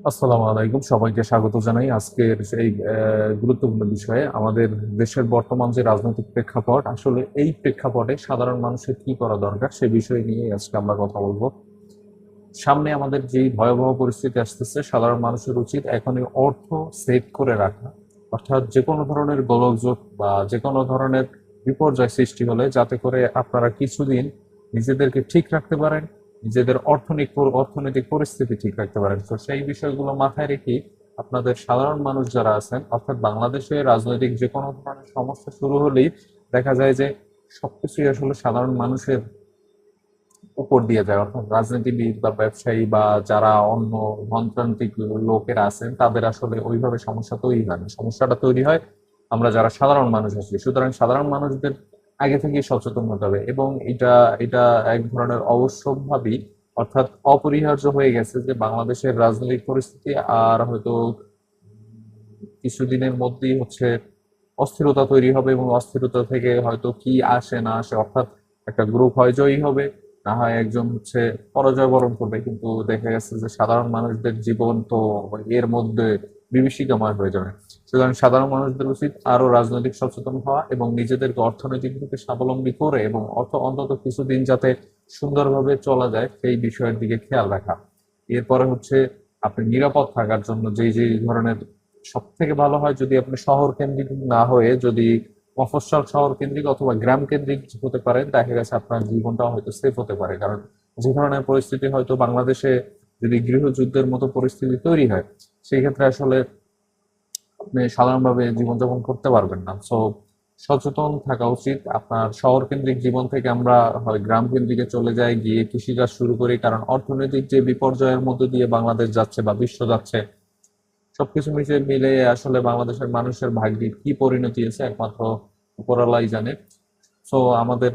আসসালামু আলাইকুম, সবাইকে স্বাগত জানাই আজকের এই গুরুত্বপূর্ণ বিষয়ে। আমাদের দেশের বর্তমান যে রাজনৈতিক প্রেক্ষাপট, আসলে এই প্রেক্ষাপটে সাধারণ মানুষের কি করা দরকার সে বিষয় নিয়ে আজকে আমরা কথা বলবো। সামনে আমাদের যে ভয়াবহ পরিস্থিতি আসতেছে, সাধারণ মানুষের উচিত এখনই অর্থ সেভ করে রাখা। অর্থাৎ যে কোনো ধরনের গোলযোগ বা যে কোনো ধরনের বিপর্যয় সৃষ্টি হলে যাতে করে আপনারা কিছুদিন নিজেদেরকে ঠিক রাখতে পারেন, নিজেদের অর্থনৈতিক পরিস্থিতি ঠিক রাখতে পারেন। তো সেই বিষয়গুলো মাথায় রেখে আপনাদের সাধারণ মানুষ যারা আছেন, অর্থাৎ বাংলাদেশে রাজনৈতিক যে কোনো ধরনের সমস্যা শুরু হলেই দেখা যায় যে সবকিছুই আসলে সাধারণ মানুষের উপর দিয়ে যায়। অর্থাৎ রাজনীতিবিদ বা ব্যবসায়ী বা যারা অন্য ধনতান্ত্রিক লোকেরা আছেন তাদের আসলে ওইভাবে সমস্যা তৈরি হয় না। সমস্যাটা তৈরি হয় আমরা যারা সাধারণ মানুষ আছি। সুতরাং সাধারণ মানুষদের আগে থেকেই সচেতন হতে হবে, এবং এটা এটা এক ধরনের অবশ্যম্ভাবী, অর্থাৎ অপরিহার্য হয়ে গেছে যে বাংলাদেশের রাজনৈতিক পরিস্থিতি আর হয়তো কিছুদিনের মধ্যেই অস্থিরতা তৈরি হবে, এবং অস্থিরতা থেকে হয়তো কি আসে না আসে, অর্থাৎ একটা গ্রুপ হয় জয়ী হবে, না হয় একজন পরাজয় বরণ করবে। কিন্তু দেখা গেছে যে সাধারণ মানুষদের জীবন তো এর মধ্যে বিভীষিকাময় হয়ে যাবে। সুতরাং সাধারণ মানুষদের উচিত আরো রাজনৈতিক সচেতন হওয়া এবং নিজেদেরকে অর্থনৈতিকভাবে স্বাবলম্বী করে এবং অন্তত কিছুদিন যাতে সুন্দরভাবে চলা যায় সেই বিষয়ের দিকে খেয়াল রাখা। এরপরে আপনি নিরাপদ থাকার জন্য যে ধরনের সব থেকে ভালো হয় যদি আপনি শহর কেন্দ্রিক না হয়ে যদি মফস্বল শহর কেন্দ্রিক অথবা গ্রাম কেন্দ্রিক হতে পারেন, দেখা গেছে আপনার জীবনটা হয়তো সেফ হতে পারে। কারণ যে ধরনের পরিস্থিতি হয়তো বাংলাদেশে যদি গৃহযুদ্ধের মতো পরিস্থিতি তৈরি হয়, সেই ক্ষেত্রে আসলে আপনি সাধারণভাবে জীবনযাপন করতে পারবেন না। সো সচেতন থাকা উচিত। আপনার শহর কেন্দ্রিক জীবন থেকে আমরা হয় গ্রাম কেন্দ্রিকে চলে যাই, গিয়ে কৃষিকাজ শুরু করি, কারণ অর্থনৈতিক যে বিপর্যয়ের মধ্যে দিয়ে বাংলাদেশ যাচ্ছে বা বিশ্ব যাচ্ছে, সবকিছু মিলে আসলে বাংলাদেশের মানুষের ভাগ্যে কি পরিণতি আছে একমাত্র উপরওয়ালাই জানে। সো আমাদের